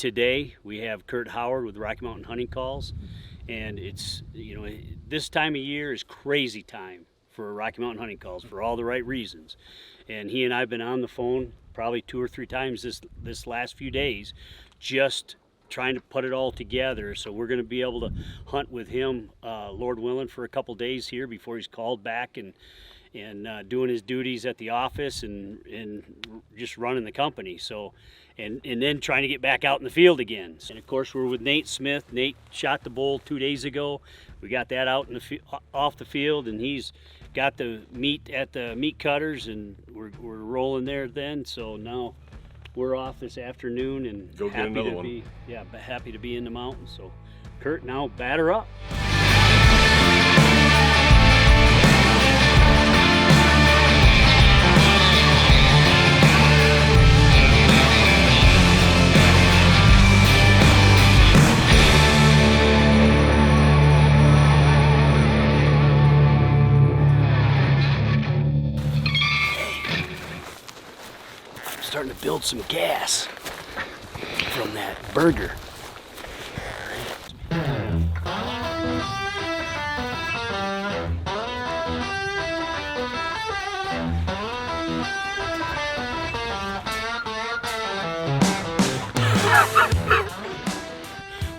today we have Kurt Howard with Rocky Mountain Hunting Calls, and it's, this time of year is crazy time for Rocky Mountain Hunting Calls for all the right reasons. And he and I have been on the phone probably 2 or 3 times this last few days, just trying to put it all together. So we're going to be able to hunt with him, Lord willing, for a couple days here before he's called back and doing his duties at the office and just running the company. So, and then trying to get back out in the field again. And of course, we're with Nate Smith. Nate shot the bull 2 days ago. We got that out in off the field, and he's got the meat at the meat cutters, and we're rolling there then. So now we're off this afternoon and go get another one. Happy to be in the mountains. So Kurt, now batter up. Starting to build some gas from that burger.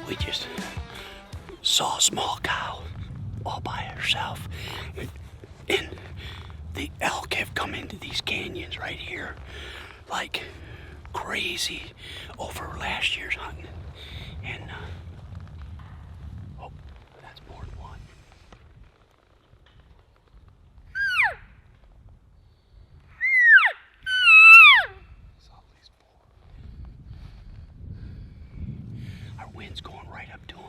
We just saw a small cow all by herself, and the elk have come into these canyons right here like crazy over last year's hunting, and oh, that's more than one. Saw at least 4. Our wind's going right up to them.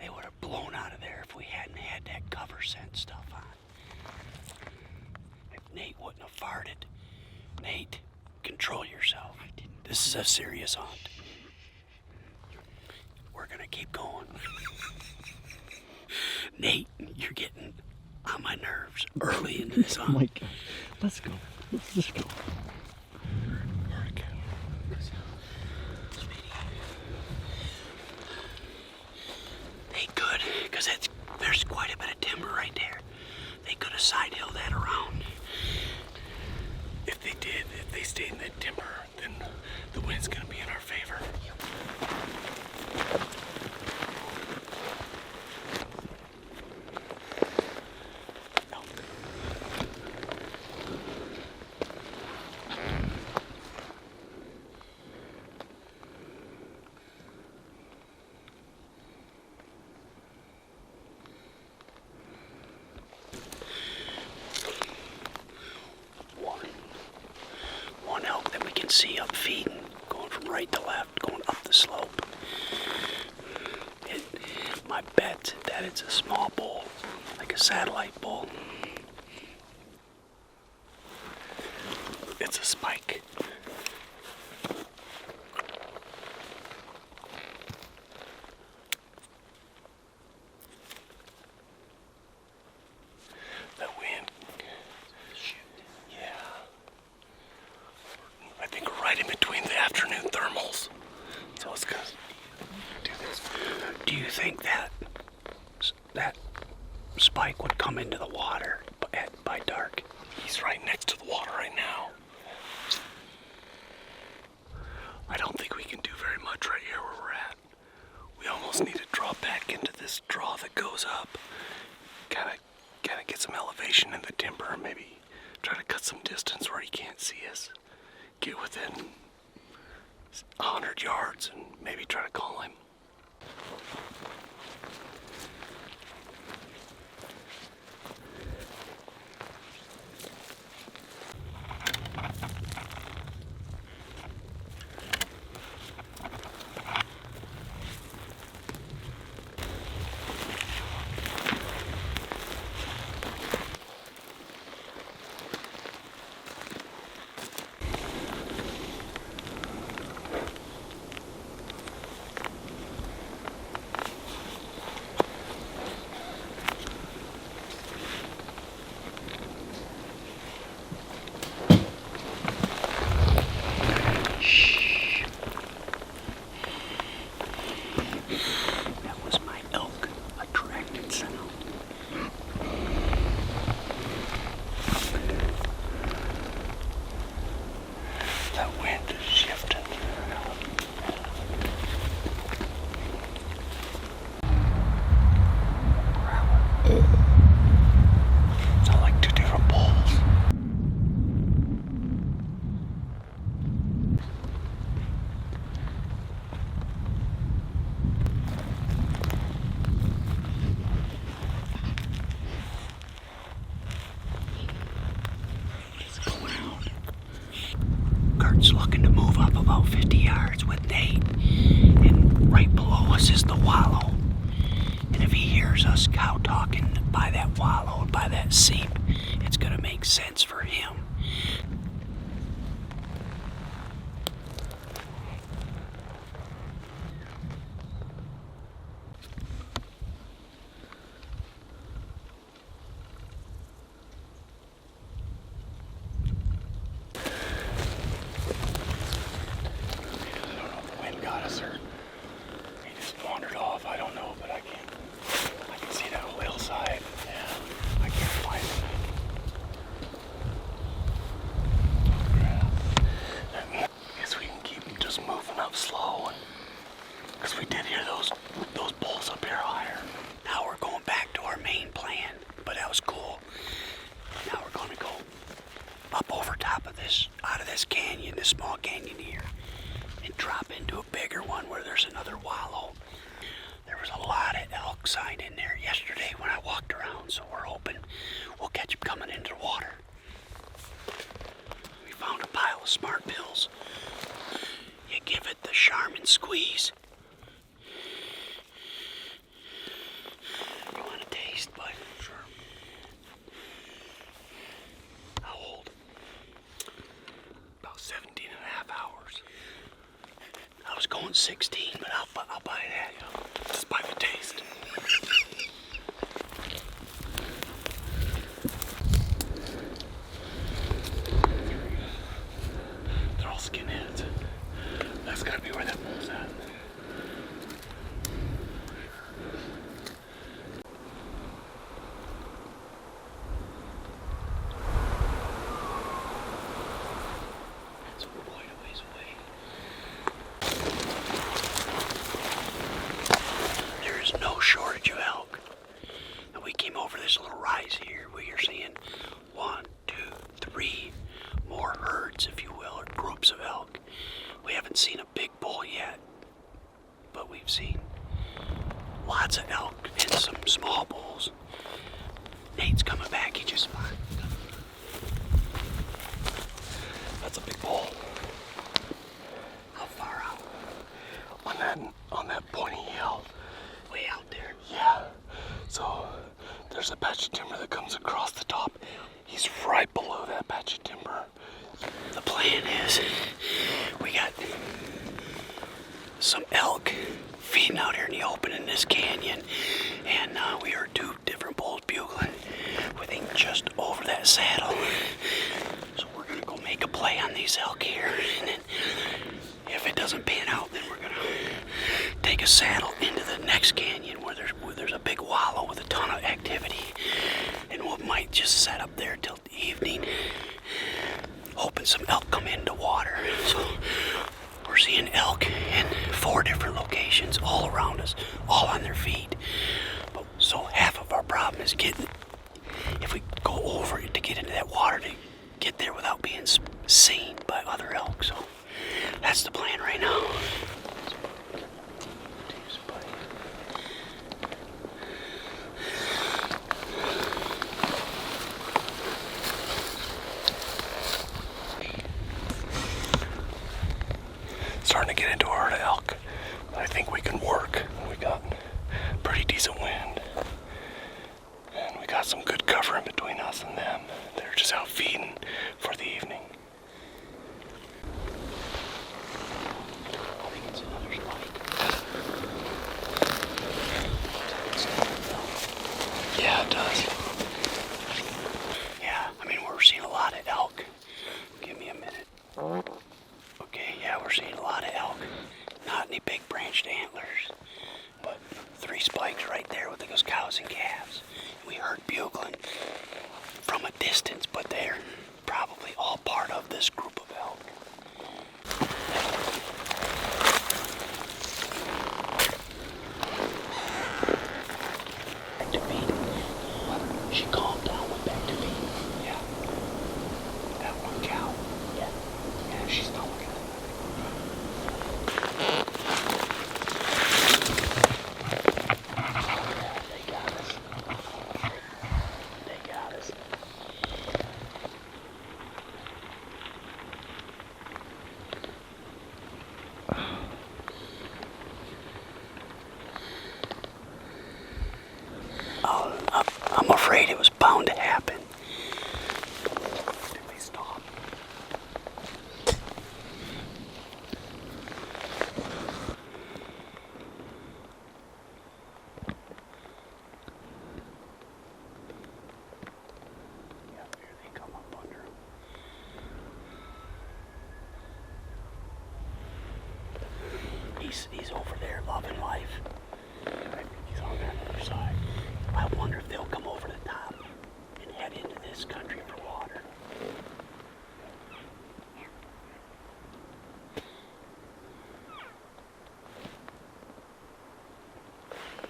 They would have blown out of there if we hadn't had that cover scent stuff on. If Nate wouldn't have farted. Nate, control yourself. This is a serious hunt. We're gonna keep going. Nate, you're getting on my nerves early into this hunt. Oh my God. Let's go. Let's just go. They could, because there's quite a bit of timber right there. They could have side hill that around. If they stayed in that timber, then the wind's gonna be in our favor. One elk that we can see up feeding, going from right to left, going up the slope. My bet that it's a small bull, like a satellite bull. It's a spike. That wind. Yeah. I think we're right in between the afternoon thermals. So it's gonna do this. Do you think that spike would come into the water by dark? He's right next to the water right now. I don't think we can do very much right here where we're at. We almost need to drop back into this draw that goes up. Kind of get some elevation in the timber. Maybe try to cut some distance where he can't see us. Get within 100 yards and maybe try to call him. scow talking by that wallow, by that seep. It's gonna make sense for him. Small canyon here and drop into a bigger one where there's another wallow. There was a lot of elk sign in there yesterday when I walked around, so we're hoping we'll catch them coming into the water. We found a pile of smart pills. You give it the Charmin squeeze. You want a taste, bud? Sure. How old? About 17 and a half hours. I was going 16, but I'll buy that. Just by the taste. They're all skinheads. That's gotta be where that bull's at. Shortage of elk. And we came over this little rise here where you're seeing 1, 2, 3 more herds, if you will, or groups of elk. We haven't seen a big bull yet, but we've seen lots of elk and some small bulls. Nate's coming back, he just spotted. That's a big bull. How far out? On that pointy hill. Way out there. Yeah. So there's a patch of timber that comes across the top. He's right below that patch of timber. The plan is we got some elk feeding out here in the open in this canyon, and we heard 2 different bulls bugling. We think just over that saddle. So we're gonna go make a play on these elk here, and then if it doesn't pan out, then we're gonna take a saddle into the next canyon where there's a big wallow with a ton of activity, and we might just set up there till the evening, hoping some elk come into water. So we're seeing elk in 4 different locations all around us, all on their feet. So half of our problem is if we go over it to get into that water, to get there without being seen by other elk. So that's the plan right now. Starting to get into a herd of elk. I think we can work. We got pretty decent wind. And we got some good cover in between us and them. They're just out feeding for the evening. I think it's another spike. Yeah, it does. Yeah, I mean, we're seeing a lot of elk. Give me a minute. Okay, yeah, we're seeing a lot of elk. Not any big branched antlers, but 3 spikes right there with those cows and calves. We heard bugling from a distance, but they're probably all part of this group of elk. Back to feeding. She calmed down, went back to feeding. Yeah. That one cow. Yeah. Yeah, she's not looking at it. They got us. They got us. He's over there loving life. He's on that other side. I wonder if they'll come over the top and head into this country for water.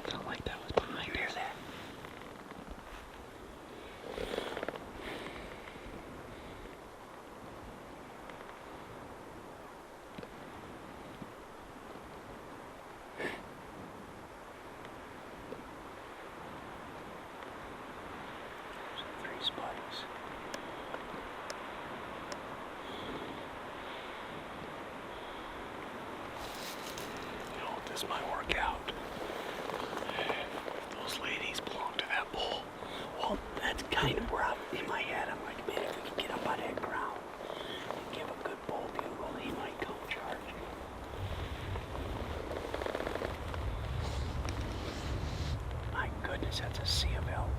Sound like that was behind. You hear that? Three spikes. You know, this might work out. Those ladies belong to that bull. Well, that's kind of where in my head, I'm like, man, if we could get up on that ground and give a good bull bugle, he might come charging. My goodness, that's a sea of elk.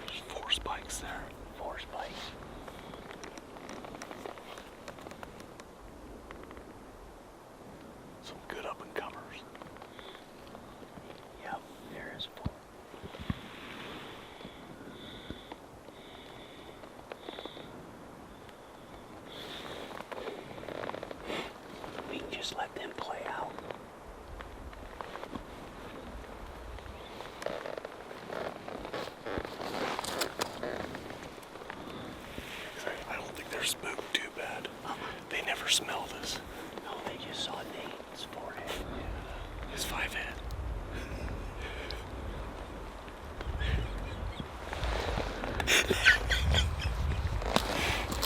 There's 4 spikes there. 4 spikes. Some good up and comers. Yep, there is 4. We can just let them play out. I don't think they're spooked too bad. They never smell this. No, they just saw Nate's forehead. His 5 head.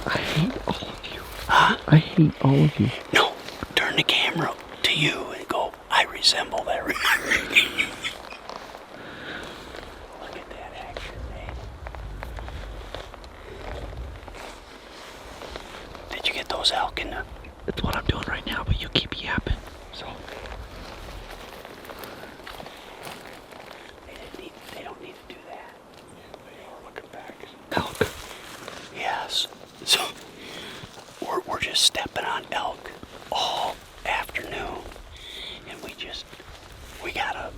I hate all of you. Huh? I hate all of you. No, turn the camera to you and go, I resemble that. Look at that action, Nate. Did you get those elk in the... That's what I'm doing right now, but you keep yapping. So, They don't need to do that. They are looking back. Elk. Yes. So we're just stepping on elk all afternoon, and we got a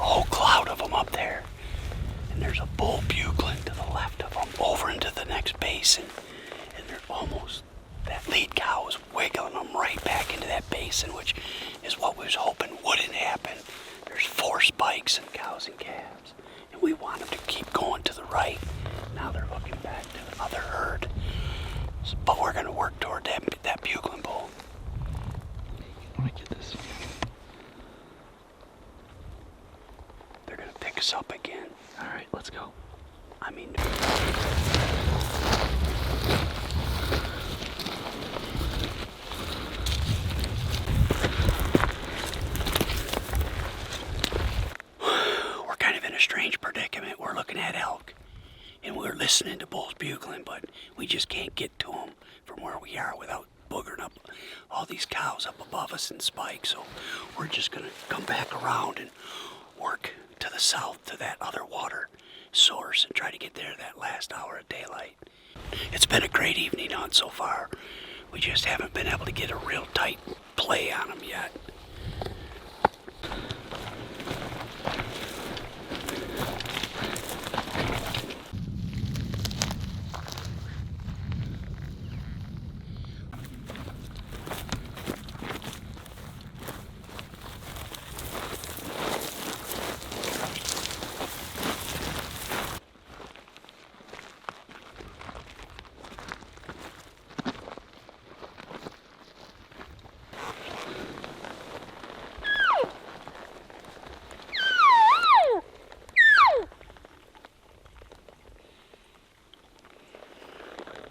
whole cloud of them up there, and there's a bull bugling to the left of them over into the next basin, and they're almost, that lead cow is wiggling them right back into that basin, which is what we was hoping wouldn't happen. There's 4 spikes and cows and calves, and we want them to keep going to the right. Now they're looking back to the other herd. But we're going to work toward that bugling bull. let me get this. They're going to pick us up again. All right, let's go. I mean... We're kind of in a strange predicament. We're looking at elk, and we're listening to bulls bugling, but we just can't get to them from where we are without boogering up all these cows up above us in spikes. So we're just going to come back around and work to the south to that other water source and try to get there that last hour of daylight. It's been a great evening hunt so far. We just haven't been able to get a real tight play on them yet.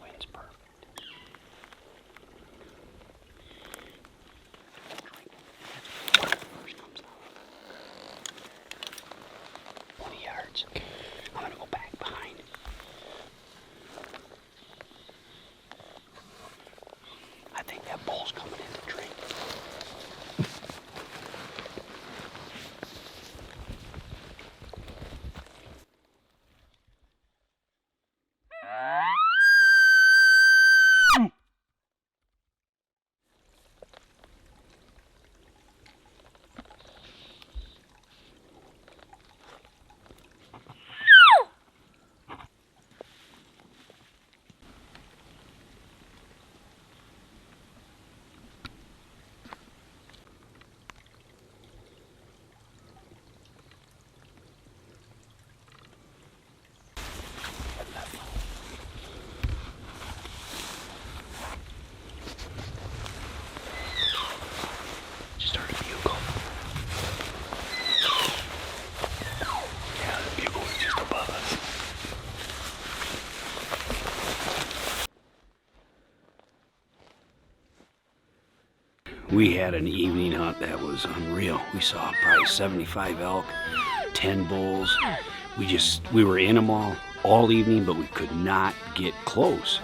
Wind's perfect. First comes out. 20 yards. I'm gonna go back behind. I think that bull's coming in to drink. we had an evening hunt that was unreal. We saw probably 75 elk, 10 bulls. We were in them all evening, but we could not get close.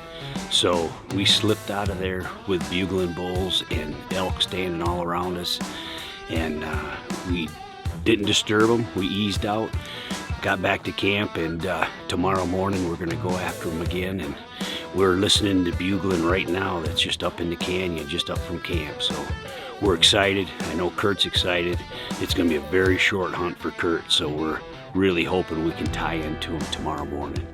So we slipped out of there with bugling bulls and elk standing all around us, and we didn't disturb them. We eased out, got back to camp, and tomorrow morning we're gonna go after them again. And we're listening to bugling right now. That's just up in the canyon, just up from camp. So we're excited. I know Kurt's excited. It's gonna be a very short hunt for Kurt, so we're really hoping we can tie into him tomorrow morning.